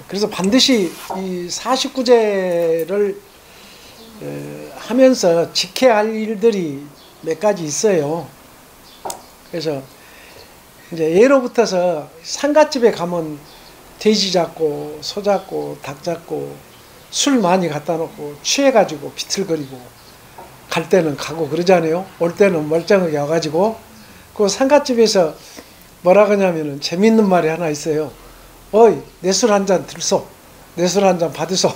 그래서 반드시 이 49제를 하면서 지켜야 할 일들이 몇 가지 있어요. 그래서 이제 예로부터서 상갓집에 가면 돼지 잡고 소 잡고 닭 잡고 술 많이 갖다 놓고 취해가지고 비틀거리고 갈 때는 가고 그러잖아요. 올 때는 멀쩡하게 와가지고 그 상갓집에서 뭐라 그러냐면은 재밌는 말이 하나 있어요. 어이 내 술 한 잔 들소, 내 술 한 잔 받으소.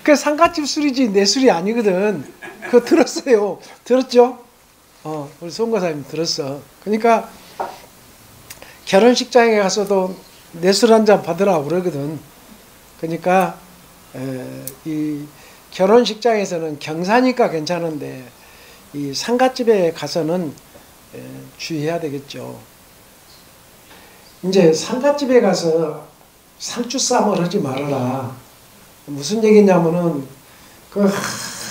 그 상갓집 술이지 내 술이 아니거든. 그거 들었어요. 들었죠? 우리 송거사님 들었어. 그러니까 결혼식장에 가서도 내 술 한 잔 받으라고 그러거든. 그러니까 이 결혼식장에서는 경사니까 괜찮은데 이 상갓집에 가서는 주의해야 되겠죠. 이제 상갓집에 가서 상추쌈을 하지 말아라. 무슨 얘기냐면은 그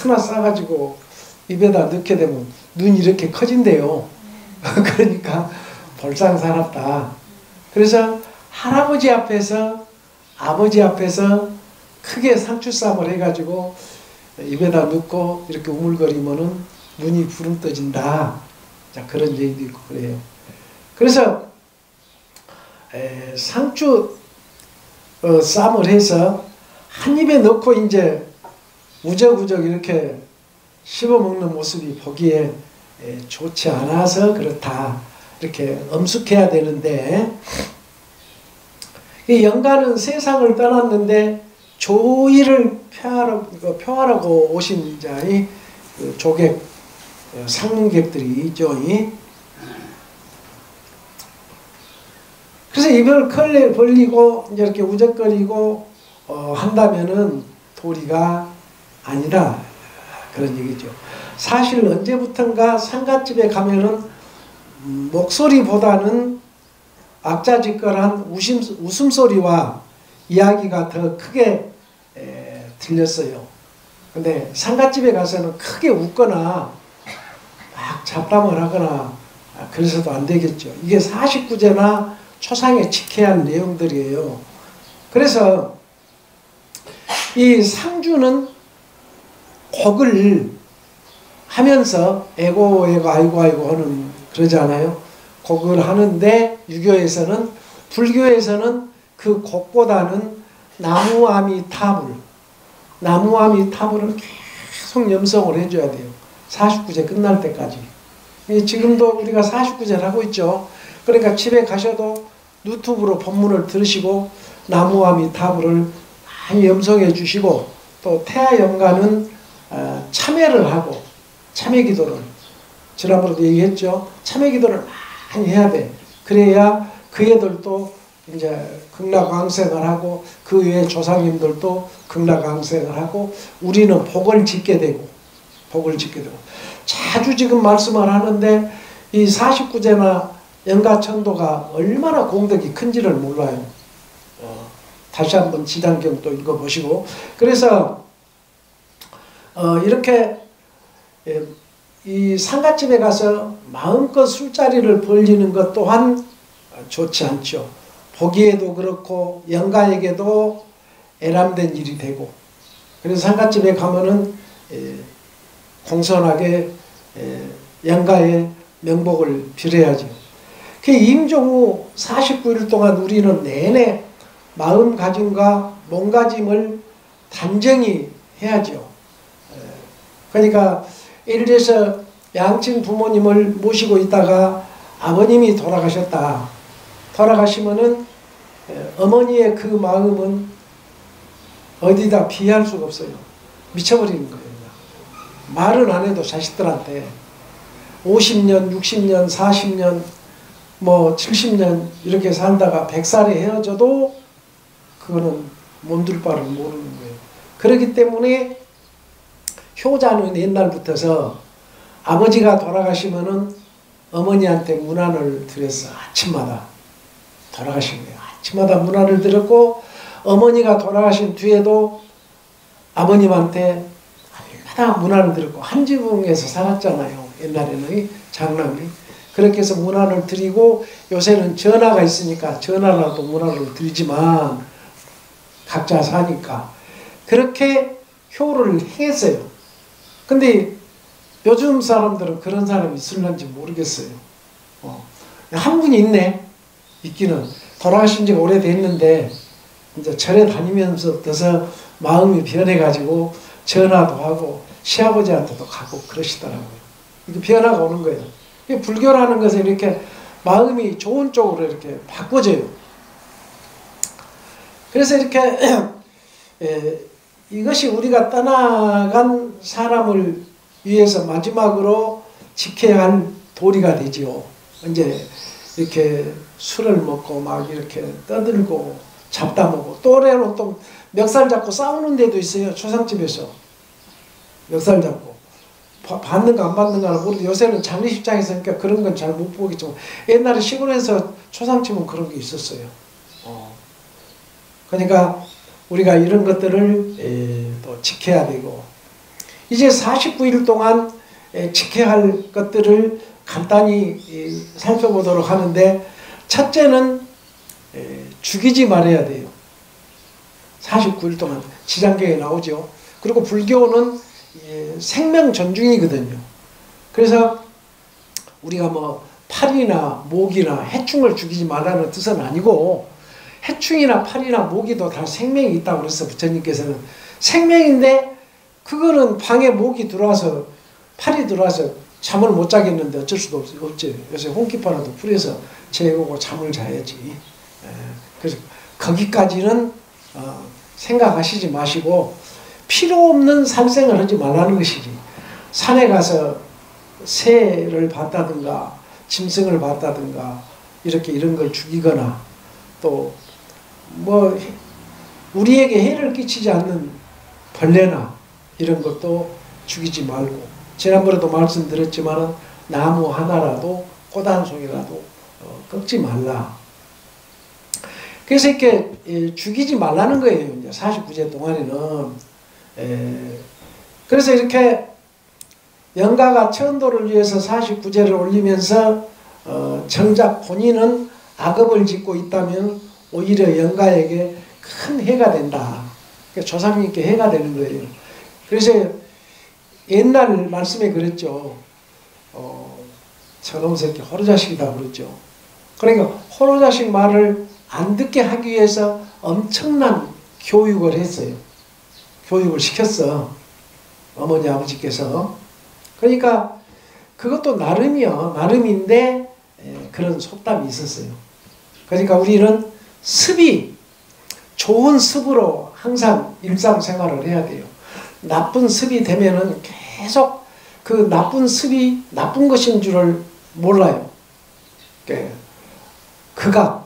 하나 싸가지고 입에다 넣게 되면 눈이 이렇게 커진대요. 그러니까 볼상사납다. 그래서 할아버지 앞에서 아버지 앞에서 크게 상추쌈을 해가지고 입에다 넣고 이렇게 우물거리면은 눈이 부름 떠진다. 자, 그런 얘기도 있고 그래요. 그래서 상추 쌈을 해서 한 입에 넣고 이제 우적우적 이렇게 씹어먹는 모습이 보기에 좋지 않아서 그렇다. 이렇게 엄숙해야 되는데 이 영가는 세상을 떠났는데 조의를 표하라고 오신 자의 조객, 상문객들이 있죠. 그래서 입을 컬레 벌리고 이제 이렇게 우적거리고 한다면은 도리가 아니다. 그런 얘기죠. 사실 언제부턴가 상갓집에 가면은 목소리보다는 악자지껄한 웃음소리와 이야기가 더 크게 들렸어요. 근데 상갓집에 가서는 크게 웃거나 막 잡담을 하거나 그래서도 안 되겠죠. 이게 49제나 초상에 지켜야 할 내용들이에요. 그래서 이 상주는 곡을 하면서 에고 에고 아이고 아이고 하는 그러잖아요. 곡을 하는데 유교에서는 불교에서는 그 곡보다는 나무아미타불 나무아미타불을 계속 염송을 해줘야 돼요. 49제 끝날 때까지. 지금도 우리가 49제를 하고 있죠. 그러니까 집에 가셔도 유튜브로 본문을 들으시고 나무아미타불을 많이 염송해 주시고 또 태아연가는 참회를 하고 참회기도를 지난번에도 얘기했죠. 참회기도를 많이 해야 돼. 그래야 그 애들도 이제 극락왕생을 하고 그 외의 조상님들도 극락왕생을 하고 우리는 복을 짓게 되고 자주 지금 말씀을 하는데 이 49제나 연가천도가 얼마나 공덕이 큰지를 몰라요. 다시 한번 지장경 또 읽어보시고 그래서 이렇게 이 상갓집에 가서 마음껏 술자리를 벌리는 것 또한 좋지 않죠. 보기에도 그렇고 영가에게도 애람된 일이 되고 그래서 상갓집에 가면은 공손하게 영가의 명복을 빌어야죠. 그 임종 후 49일 동안 우리는 내내 마음가짐과 몸가짐을 단정히 해야죠. 그러니까 예를 들어서 양친 부모님을 모시고 있다가 아버님이 돌아가셨다. 돌아가시면은 어머니의 그 마음은 어디다 비할 수가 없어요. 미쳐버리는 거예요. 말은 안 해도 자식들한테 50년, 60년, 40년, 뭐 70년 이렇게 살다가 100살에 헤어져도 그거는 몸둘 바를 모르는 거예요. 그렇기 때문에 효자는 옛날부터서 아버지가 돌아가시면은 어머니한테 문안을 드렸어. 아침마다 돌아가신 거예요. 아침마다 문안을 드렸고 어머니가 돌아가신 뒤에도 아버님한테 날마다 문안을 드렸고 한 지붕에서 살았잖아요. 옛날에는 장남이. 그렇게 해서 문화를 드리고, 요새는 전화가 있으니까 전화라도 문화를 드리지만 각자 사니까 그렇게 효를 행했어요. 근데 요즘 사람들은 그런 사람이 있을는지 모르겠어요. 한 분이 있네. 있기는 돌아가신 지가 오래됐는데 이제 절에 다니면서부터 마음이 변해가지고 전화도 하고 시아버지한테도 가고 그러시더라고요. 이게 변화가 오는 거예요. 불교라는 것은 이렇게 마음이 좋은 쪽으로 이렇게 바꿔져요. 그래서 이렇게 이것이 우리가 떠나간 사람을 위해서 마지막으로 지켜야 할 도리가 되지요. 이제 이렇게 술을 먹고 막 이렇게 떠들고 잡담하고, 또래로 또 멱살 잡고 싸우는 데도 있어요. 초상집에서 멱살 잡고 받는가 안 받는가는 모르는데, 요새는 장례식장에서 그러니까 그런 건 잘 못 보겠지만 옛날에 시골에서 초상집은 그런 게 있었어요. 그러니까 우리가 이런 것들을 또 지켜야 되고, 이제 49일 동안 지켜야 할 것들을 간단히 살펴보도록 하는데, 첫째는 죽이지 말아야 돼요. 49일 동안 지장경에 나오죠. 그리고 불교는 생명 존중이거든요. 그래서 우리가 뭐 파리나 모기나 해충을 죽이지 말라는 뜻은 아니고, 해충이나 파리나 모기도 다 생명이 있다고 그랬어. 부처님께서는 생명인데 그거는 방에 모기 들어와서 파리 들어와서 잠을 못 자겠는데 어쩔 수도 없지. 요새 홍기파라도 풀에서 재우고 잠을 자야지. 그래서 거기까지는 생각하시지 마시고, 필요 없는 살생을 하지 말라는 것이지. 산에 가서 새를 봤다든가 짐승을 봤다든가 이렇게 이런 걸 죽이거나, 또 뭐 우리에게 해를 끼치지 않는 벌레나 이런 것도 죽이지 말고, 지난번에도 말씀드렸지만 나무 하나라도 꽃 한 송이라도 꺾지 말라. 그래서 이렇게 죽이지 말라는 거예요. 이제 49제 동안에는. 그래서 이렇게 영가가 천도를 위해서 49제를 올리면서 정작 본인은 악업을 짓고 있다면 오히려 영가에게 큰 해가 된다. 그러니까 조상님께 해가 되는 거예요. 그래서 옛날 말씀에 그랬죠. 저놈 새끼 호로자식이다 그랬죠. 그러니까 호로자식 말을 안 듣게 하기 위해서 엄청난 교육을 했어요. 교육을 시켰어. 어머니 아버지께서. 그러니까 그것도 나름이요. 나름인데 그런 속담이 있었어요. 그러니까 우리는 습이 좋은 습으로 항상 일상생활을 해야 돼요. 나쁜 습이 되면은 계속 그 나쁜 습이 나쁜 것인 줄을 몰라요. 극악.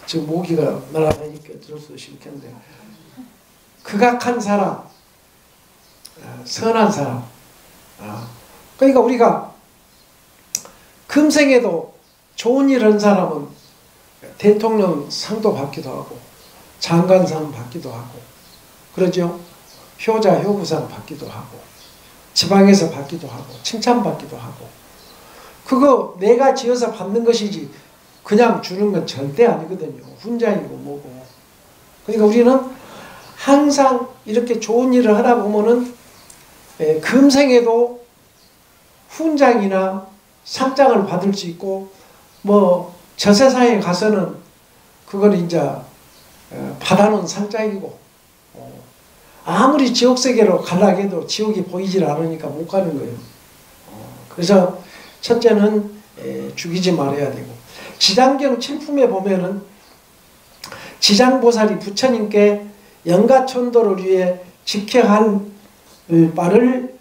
지금 모기가 날아다니니까 들을 수 싫겠는데, 극악한 사람, 선한 사람. 그러니까 우리가 금생에도 좋은 일 한 사람은 대통령 상도 받기도 하고 장관상 받기도 하고 그러죠. 효자 효부상 받기도 하고 지방에서 받기도 하고 칭찬받기도 하고, 그거 내가 지어서 받는 것이지 그냥 주는 건 절대 아니거든요. 훈장이고 뭐고. 그러니까 우리는 항상 이렇게 좋은 일을 하다 보면은 금생에도 훈장이나 상장을 받을 수 있고, 뭐 저세상에 가서는 그걸 이제 받아놓은 상장이고, 아무리 지옥세계로 가려고 해도 지옥이 보이질 않으니까 못 가는 거예요. 그래서 첫째는 죽이지 말아야 되고, 지장경 7품에 보면은 지장보살이 부처님께 영가천도를 위해 지켜야 할 바를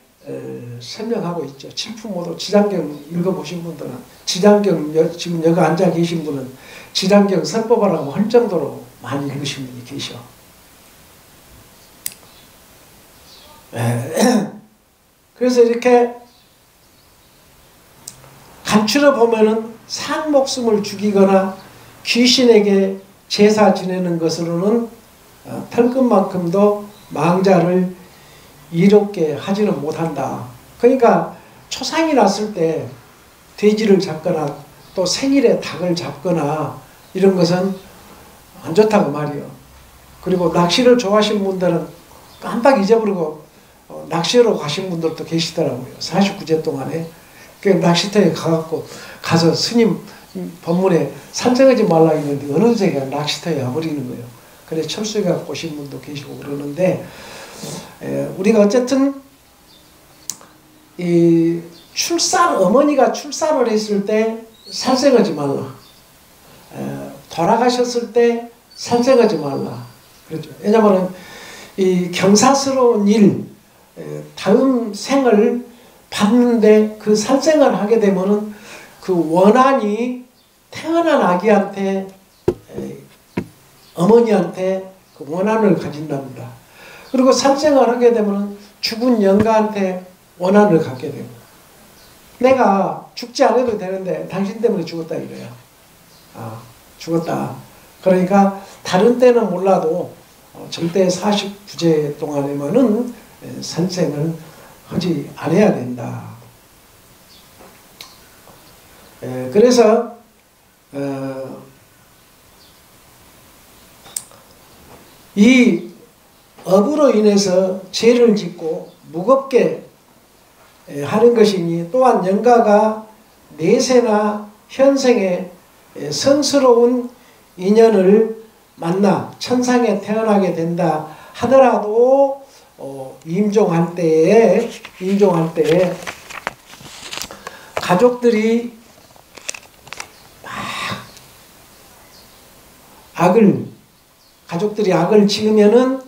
설명하고 있죠. 7품 모두 지장경 읽어보신 분들은, 지장경 지금 여기 앉아 계신 분은 지장경 설법하라고 할 정도로 많이 읽으신 분이 계셔. 그래서 이렇게 감추려 보면은 산 목숨을 죽이거나 귀신에게 제사 지내는 것으로는 털끝만큼도 망자를 이롭게 하지는 못한다. 그러니까 초상이 났을 때 돼지를 잡거나 또 생일에 닭을 잡거나 이런 것은 안 좋다고 말이요. 그리고 낚시를 좋아하시는 분들은 깜빡 잊어버리고 낚시로 가신 분들도 계시더라고요. 49제 동안에. 그 낚시터에 가서 스님 법문에 산책하지 말라 했는데 어느새 낚시터에 와버리는 거예요. 그래 철수가 오신 분도 계시고 그러는데, 우리가 어쨌든 이 어머니가 출산을 했을 때 살생하지 말라. 돌아가셨을 때 살생하지 말라. 그렇죠. 왜냐하면 이 경사스러운 일, 다음 생을 받는데 그 살생을 하게 되면은 그 원한이 태어난 아기한테, 어머니한테 그 원한을 가진답니다. 그리고 살생을 하게 되면은 죽은 영가한테 원한을 갖게 되고, 내가 죽지 않아도 되는데 당신 때문에 죽었다 이거야. 죽었다. 그러니까 다른 때는 몰라도 절대 49제 동안에만은 살생을 하지 않아야 된다. 그래서 이 업으로 인해서 죄를 짓고 무겁게 하는 것이니, 또한 영가가 내세나 현생에 성스러운 인연을 만나 천상에 태어나게 된다 하더라도 임종할 때에 가족들이 악을 지으면은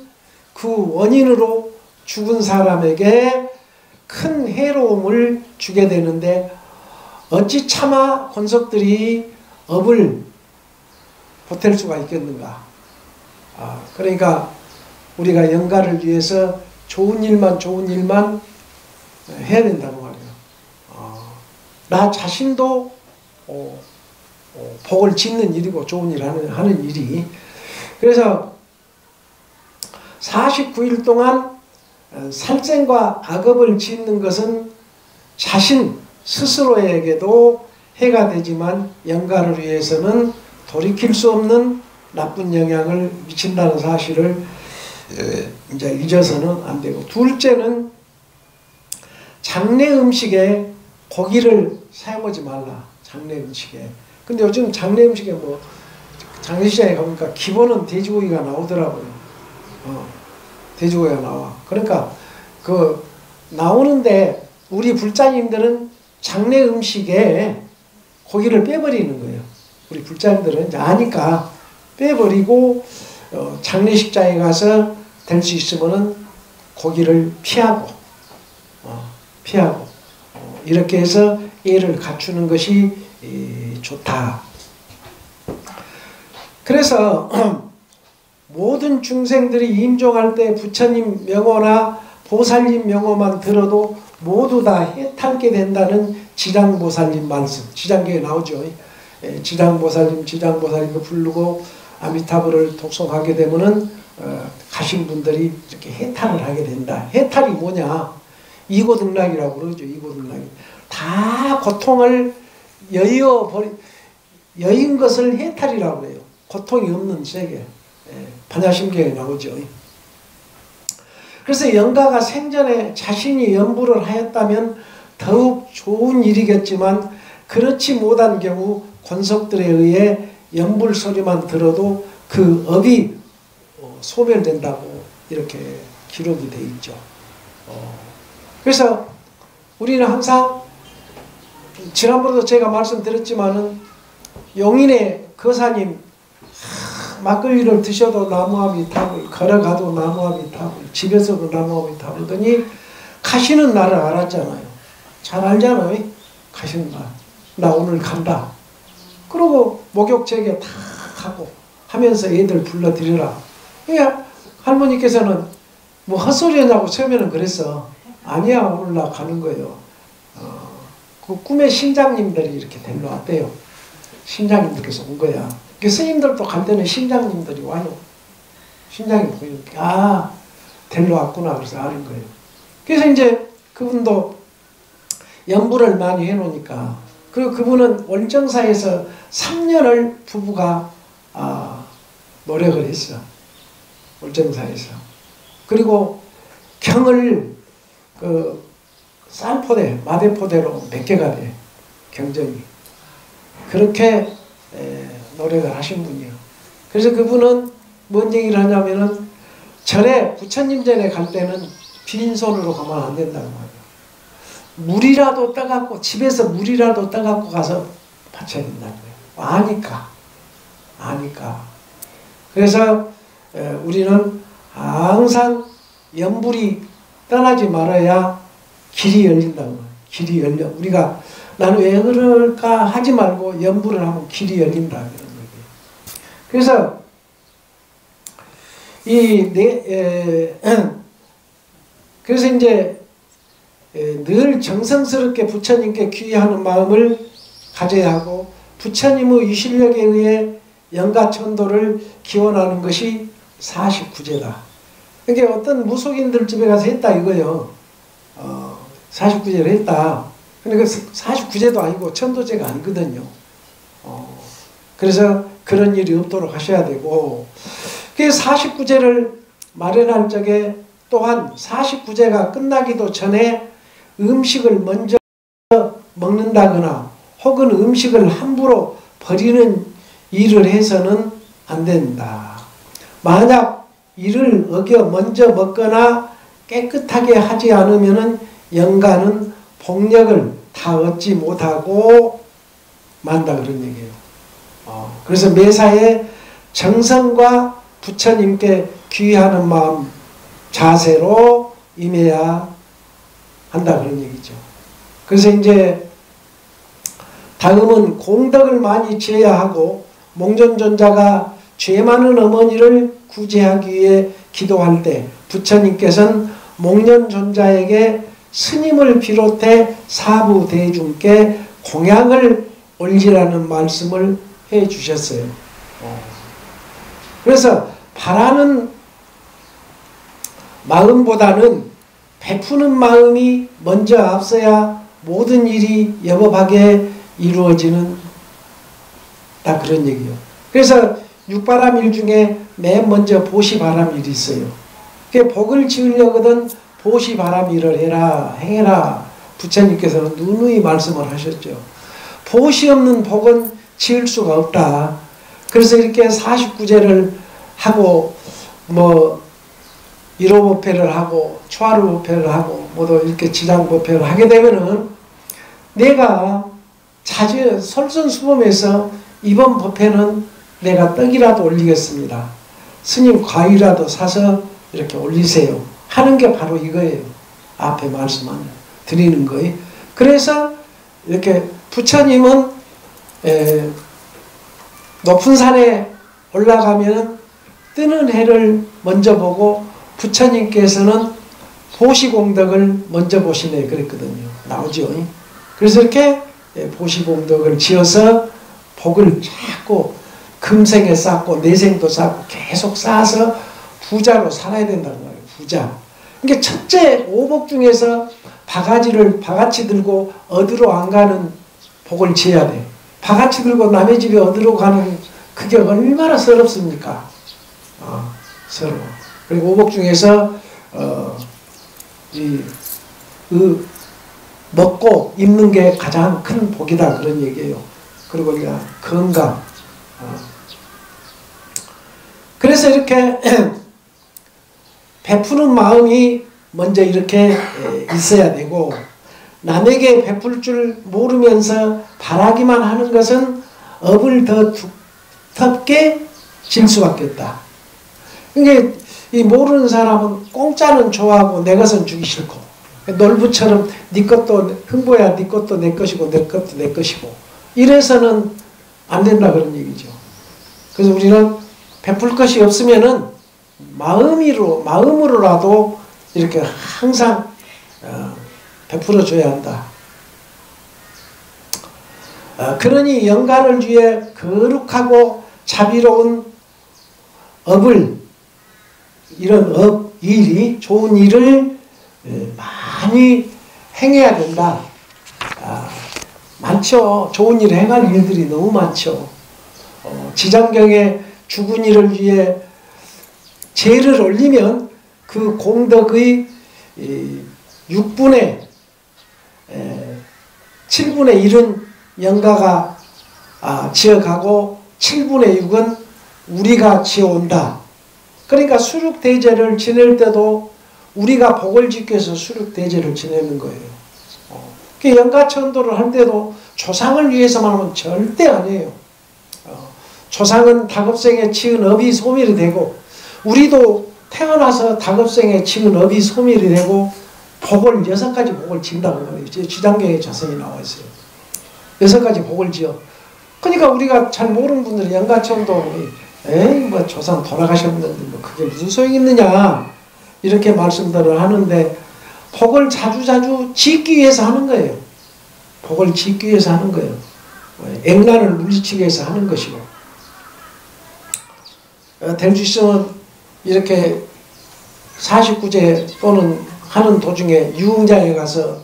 그 원인으로 죽은 사람에게 큰 해로움을 주게 되는데, 어찌 차마 권석들이 업을 보탤 수가 있겠는가. 그러니까 우리가 영가를 위해서 좋은 일만 해야 된다고 말이에요. 나 자신도 복을 짓는 일이고 좋은 일 하는 일이. 그래서 49일 동안 살생과 악업을 짓는 것은 자신 스스로에게도 해가 되지만 영가를 위해서는 돌이킬 수 없는 나쁜 영향을 미친다는 사실을 이제 잊어서는 안 되고, 둘째는 장례 음식에 고기를 사용하지 말라. 장례 음식에. 근데 요즘 장례 음식에 장례시장에 가보니까 기본은 돼지고기가 나오더라고요. 돼지고기가 나와. 그러니까 그 나오는데 우리 불자님들은 장례 음식에 고기를 빼버리는 거예요. 우리 불자님들은 이제 아니까 빼버리고 장례식장에 가서 될 수 있으면은 고기를 피하고 이렇게 해서 예를 갖추는 것이 좋다. 그래서 모든 중생들이 임종할 때 부처님 명호나 보살님 명호만 들어도 모두 다 해탈게 된다는 지장보살님 말씀, 지장계에 나오죠. 지장보살님 부르고 아미타불을 독송하게 되면은 가신 분들이 이렇게 해탈을 하게 된다. 해탈이 뭐냐? 이고등락이라고 그러죠. 이고등락이. 다 고통을 여인 것을 해탈이라고 해요. 고통이 없는 세계. 반야심경에 나오죠. 그래서 영가가 생전에 자신이 연부를 하였다면 더욱 좋은 일이겠지만, 그렇지 못한 경우 권속들에 의해 연불 소리만 들어도 그 업이 소멸된다고 이렇게 기록이 되어 있죠. 그래서 우리는 항상 지난번에도 제가 말씀드렸지만은 용인의 거사님 막걸리를 드셔도 나무아미 탑을, 걸어가도 나무아미 탑을, 집에서도 나무아미 탑을더니 가시는 날을 알았잖아요. 잘 알잖아요. 가시는 날. 나 오늘 간다. 그러고 목욕제게 다 하고 하면서 애들 불러들여라. 그러니까 할머니께서는 뭐 헛소리냐고 처음에는 그랬어. 아니야, 오늘 나 가는 거예요. 그 꿈에 신장님들이 이렇게 데리러 왔대요. 신장님들께서 온 거야. 그 스님들도 갈 때는 신장님들이 와요. 신장이 보이니까 데리러 왔구나. 그래서 아는 거예요. 그래서 이제 그분도 연부를 많이 해놓으니까 그리고 그분은 월정사에서 3년을 부부가 노력을 했어. 월정사에서. 그리고 경을 그 쌀포대, 마대포대로 몇 개가 돼. 경전이. 그렇게 노력을 하신 분이에요. 그래서 그분은 뭔 얘기를 하냐면은 절에 부처님 전에 갈 때는 빈손으로 가면 안 된다고 말이에요. 물이라도 떠갖고 집에서 물이라도 떠갖고 가서 바쳐야 된다는 거예요. 아니까. 그래서 우리는 항상 염불이 떠나지 말아야 길이 열린다는 거예요. 길이 열려. 우리가 나는 왜 그럴까 하지 말고 염불을 하면 길이 열린다 이런 얘기예요. 그래서 그래서 이제 늘 정성스럽게 부처님께 귀의하는 마음을 가져야 하고 부처님의 유실력에 의해 영가천도를 기원하는 것이 49제다. 그러니까 어떤 무속인들 집에 가서 했다 이거요. 49제를 했다. 그러니까 49제도 아니고 천도제가 아니거든요. 그래서 그런 일이 없도록 하셔야 되고, 그 49제를 마련할 적에 또한 49제가 끝나기도 전에 음식을 먼저 먹는다거나 혹은 음식을 함부로 버리는 일을 해서는 안 된다. 만약 이를 어겨 먼저 먹거나 깨끗하게 하지 않으면 영가는 복력을 다 얻지 못하고 만다 그런 얘기예요. 그래서 매사에 정성과 부처님께 귀의하는 마음 자세로 임해야 한다 그런 얘기죠. 그래서 이제 다음은 공덕을 많이 지어야 하고, 몽존존자가 죄 많은 어머니를 구제하기 위해 기도할 때 부처님께서는 몽존존자에게 스님을 비롯해 사부 대중께 공양을 올리라는 말씀을 해 주셨어요. 그래서 바라는 마음보다는 베푸는 마음이 먼저 앞서야 모든 일이 여법하게 이루어지는 다 그런 얘기예요. 그래서 육바람일 중에 맨 먼저 보시바람일이 있어요. 그게 복을 지으려거든 보시바람일을 해라 행해라 부처님께서는 누누이 말씀을 하셨죠. 보시 없는 복은 지을 수가 없다. 그래서 이렇게 49제를 하고 뭐 1호법회를 하고 초하루법회를 하고 모두 이렇게 지장법회를 하게 되면은 내가 자주 솔선수범해서 이번 법회는 내가 떡이라도 올리겠습니다. 스님 과일이라도 사서 이렇게 올리세요. 하는 게 바로 이거예요. 앞에 말씀을 드리는 거예요. 그래서 이렇게 부처님은 높은 산에 올라가면 뜨는 해를 먼저 보고 부처님께서는 보시공덕을 먼저 보시네 그랬거든요. 나오죠. 그래서 이렇게 보시공덕을 지어서 복을 자꾸 금생에 쌓고 내생도 쌓고 계속 쌓아서 부자로 살아야 된다는 거예요. 부자. 그러니까 첫째 오복 중에서 바가지 들고 어디로 안 가는 복을 지어야 돼. 바가지 들고 남의 집에 어디로 가는 그게 얼마나 서럽습니까? 서러워. 그리고 오복 중에서 먹고 입는 게 가장 큰 복이다 그런 얘기예요. 그리고 우리가 건강. 그래서 이렇게 베푸는 마음이 먼저 이렇게 있어야 되고, 남에게 베풀 줄 모르면서 바라기만 하는 것은 업을 더 두텁게 질 수밖에 없다. 이게 이 모르는 사람은 공짜는 좋아하고 내 것은 주기 싫고, 놀부처럼 네 것도 흥보야 네 것도 내 것이고 내 것도 내 것이고 이래서는 안 된다 그런 얘기죠. 그래서 우리는 베풀 것이 없으면은 마음으로라도 이렇게 항상 베풀어 줘야 한다. 그러니 영가를 위해 거룩하고 자비로운 업을, 이런 일이 좋은 일을 많이 행해야 된다. 많죠. 좋은 일 행할 일들이 너무 많죠. 지장경에 죽은 이를 위해 제를 올리면 그 공덕의 6분의 7분의 1은 영가가 지어가고 7분의 6은 우리가 지어온다. 그러니까 수륙대제를 지낼 때도 우리가 복을 짓기 위해서 수륙대제를 지내는 거예요. 그 영가천도를 할 때도 조상을 위해서만 하면 절대 아니에요. 조상은 다급생에 치은 업이 소멸이 되고 우리도 태어나서 다급생에 치은 업이 소멸이 되고 복을 6가지 복을 진다고 말해요. 지장경에 자세히 나와 있어요. 6가지 복을 지어. 그러니까 우리가 잘 모르는 분들이 영가천도 에이 뭐 조상 돌아가셨는데 뭐 그게 무슨 소용이 있느냐 이렇게 말씀들을 하는데 복을 자주자주 짓기 위해서 하는 거예요. 복을 짓기 위해서 하는 거예요. 액난을 물리치기 위해서 하는 것이고. 델주시는 이렇게 49제 또는 하는 도중에 유흥장에 가서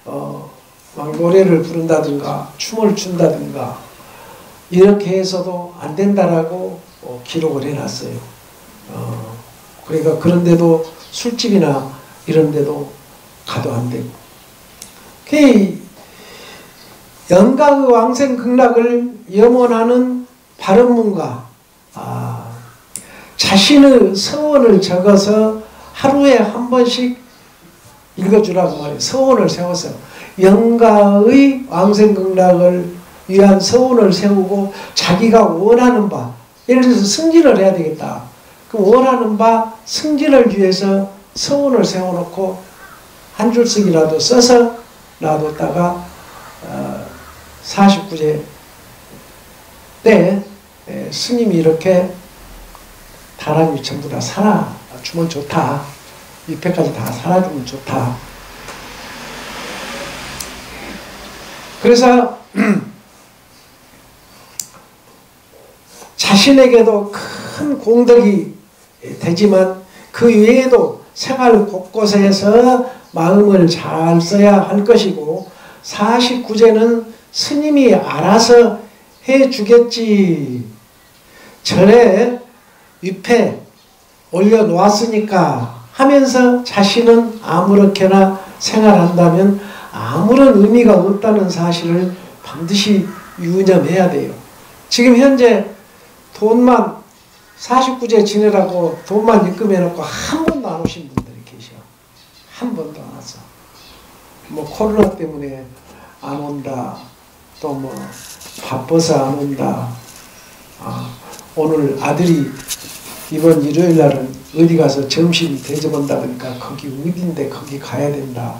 막 노래를 부른다든가 춤을 춘다든가 이렇게 해서도 안 된다라고 기록을 해놨어요. 그러니까 그런데도 술집이나 이런 데도 가도 안 되고. 영가의 왕생극락을 염원하는 바른문가, 자신의 서원을 적어서 하루에 한 번씩 읽어주라고 말해요. 서원을 세워서 영가의 왕생극락을 위한 서원을 세우고 자기가 원하는 바, 예를 들어서 승진을 해야 되겠다. 그럼 원하는 바 승진을 위해서 서원을 세워놓고 한 줄씩이라도 써서 놔뒀다가 49제 때 스님이 이렇게 다람이 전부 다 살아주면 좋다. 6회까지 다 살아주면 좋다. 그래서 자신에게도 큰 공덕이 되지만 그 외에도 생활 곳곳에서 마음을 잘 써야 할 것이고 49제는 스님이 알아서 해주겠지. 절에 위패 올려놓았으니까 하면서 자신은 아무렇게나 생활한다면 아무런 의미가 없다는 사실을 반드시 유념해야 돼요. 지금 현재 돈만 49제 지내라고 돈만 입금해놓고 한 번도 안 오신 분들이 계셔. 한 번도 안 왔어. 뭐 코로나 때문에 안 온다. 또 뭐 바빠서 안 온다. 오늘 아들이 이번 일요일 날은 어디 가서 점심 대접한다니까 거기 어딘데 거기 가야 된다.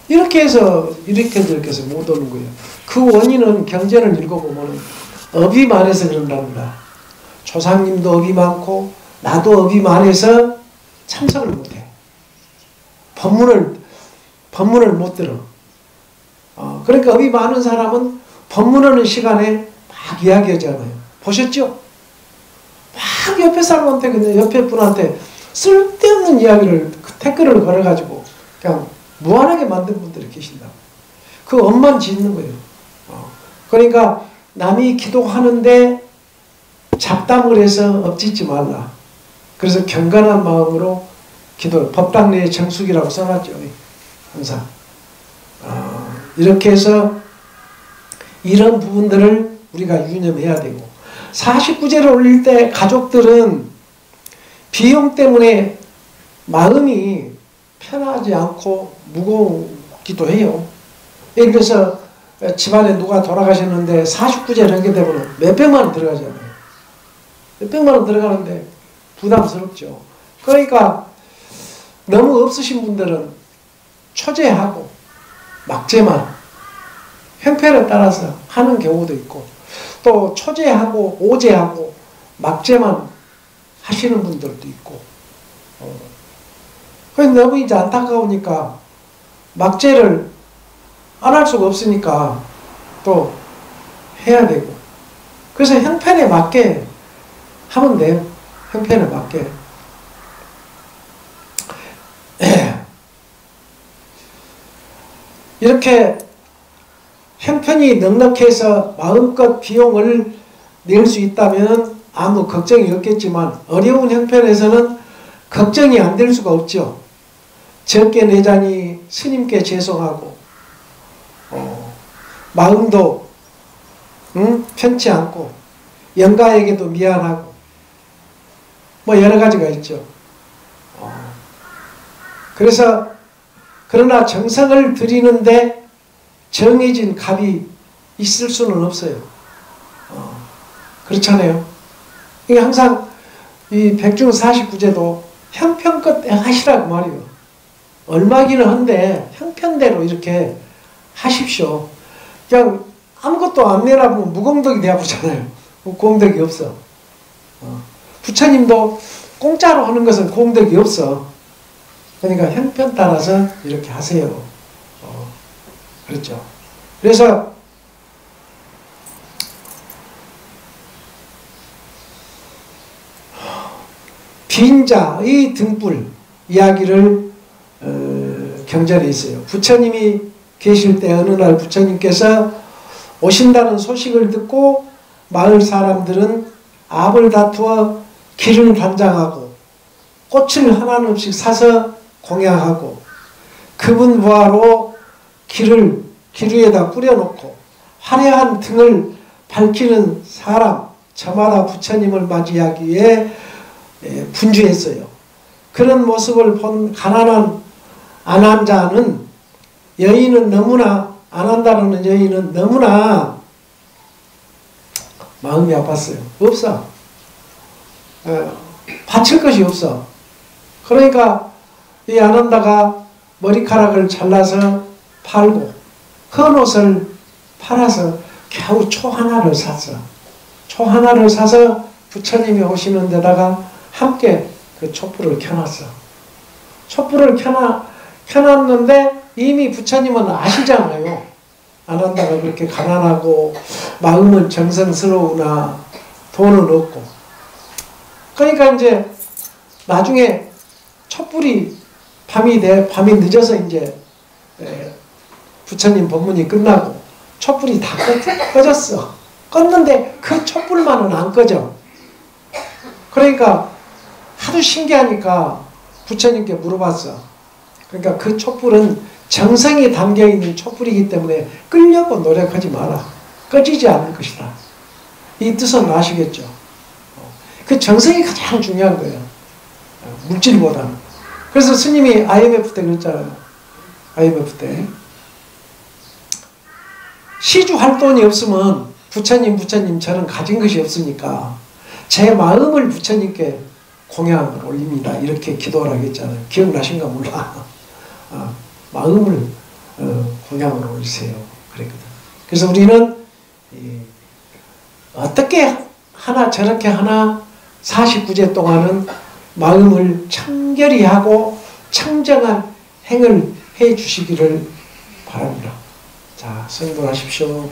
이렇게 해서 이렇게 해서 못 오는 거예요. 그 원인은 경전을 읽어보면 업이 많아서 그런답니다. 조상님도 업이 많고 나도 업이 많아서 참석을 못해. 법문을 못 들어. 그러니까 업이 많은 사람은 법문하는 시간에 막 이야기하잖아요. 보셨죠? 막 옆에 사람한테 그냥 옆에 분한테 쓸데없는 이야기를 댓글을 걸어가지고 그냥 무한하게 만든 분들이 계신다. 그 업만 짓는 거예요. 그러니까 남이 기도하는데 잡담을 해서 엎짓지 말라. 그래서 경건한 마음으로 기도, 법당 내에 정숙이라고 써놨죠. 항상. 이렇게 해서 이런 부분들을 우리가 유념해야 되고 49제를 올릴 때 가족들은 비용 때문에 마음이 편하지 않고 무겁기도 해요. 예를 들어서 집안에 누가 돌아가셨는데 49제를 하게 되면 몇백만 원 들어가잖아요. 몇백만 원 들어가는데 부담스럽죠. 그러니까 너무 없으신 분들은 초제하고 막제만 형편에 따라서 하는 경우도 있고 또 초제하고 오제하고 막제만 하시는 분들도 있고 그래서 너무 이제 안타까우니까 막제를 안 할 수가 없으니까 또 해야 되고 그래서 형편에 맞게 하면 돼요. 형편에 맞게. 이렇게 형편이 넉넉해서 마음껏 비용을 낼 수 있다면 아무 걱정이 없겠지만 어려운 형편에서는 걱정이 안 될 수가 없죠. 적게 내자니 스님께 죄송하고 마음도 편치 않고 영가에게도 미안하고 뭐 여러 가지가 있죠. 그래서 그러나 정성을 들이는데 정해진 값이 있을 수는 없어요. 그렇잖아요. 이게 항상 이 백중 49제도 형편껏 하시라고 말이에요. 얼마기는 한데 형편대로 이렇게 하십시오. 그냥 아무것도 안 내라고 무공덕이 돼야 보잖아요. 공덕이 없어. 부처님도 공짜로 하는 것은 공덕이 없어. 그러니까 형편 따라서 이렇게 하세요. 그렇죠. 그래서 빈자의 등불 이야기를 경전에 있어요. 부처님이 계실 때 어느 날 부처님께서 오신다는 소식을 듣고 마을 사람들은 압을 다투어 길을 단장하고 꽃을 하나씩 사서 공양하고 그분 부하로 길 위에다 뿌려놓고 화려한 등을 밝히는 사람 저마다 부처님을 맞이하기 위해 분주했어요. 그런 모습을 본 가난한 안한자는 여인은 너무나 안한다는 여인은 너무나 마음이 아팠어요. 없어. 바칠 것이 없어. 그러니까 이 안한다가 머리카락을 잘라서 팔고 헌옷을 팔아서 겨우 초 하나를 샀어. 초 하나를 사서 부처님이 오시는 데다가 함께 그 촛불을 켜놨어. 촛불을 켜놨는데 이미 부처님은 아시잖아요. 안한다가 그렇게 가난하고 마음은 정성스러우나 돈은 없고. 그러니까 이제 나중에 촛불이 밤이 늦어서 이제 부처님 법문이 끝나고 촛불이 다 꺼졌어. 껐는데 그 촛불만은 안 꺼져. 그러니까 하도 신기하니까 부처님께 물어봤어. 그러니까 그 촛불은 정성이 담겨있는 촛불이기 때문에 끌려고 노력하지 마라. 꺼지지 않을 것이다. 이 뜻은 아시겠죠? 그 정성이 가장 중요한 거예요. 물질보다는. 그래서 스님이 IMF 때 그랬잖아요. IMF 때. 시주할 돈이 없으면 부처님 저는 가진 것이 없으니까 제 마음을 부처님께 공양을 올립니다. 이렇게 기도를 하겠잖아요. 기억나신가 몰라. 마음을 공양을 올리세요. 그랬거든. 그래서 우리는 어떻게 하나 저렇게 하나 49제 동안은 마음을 청결히 하고 청정한 행을 해 주시기를 바랍니다. 자, 성불하십시오.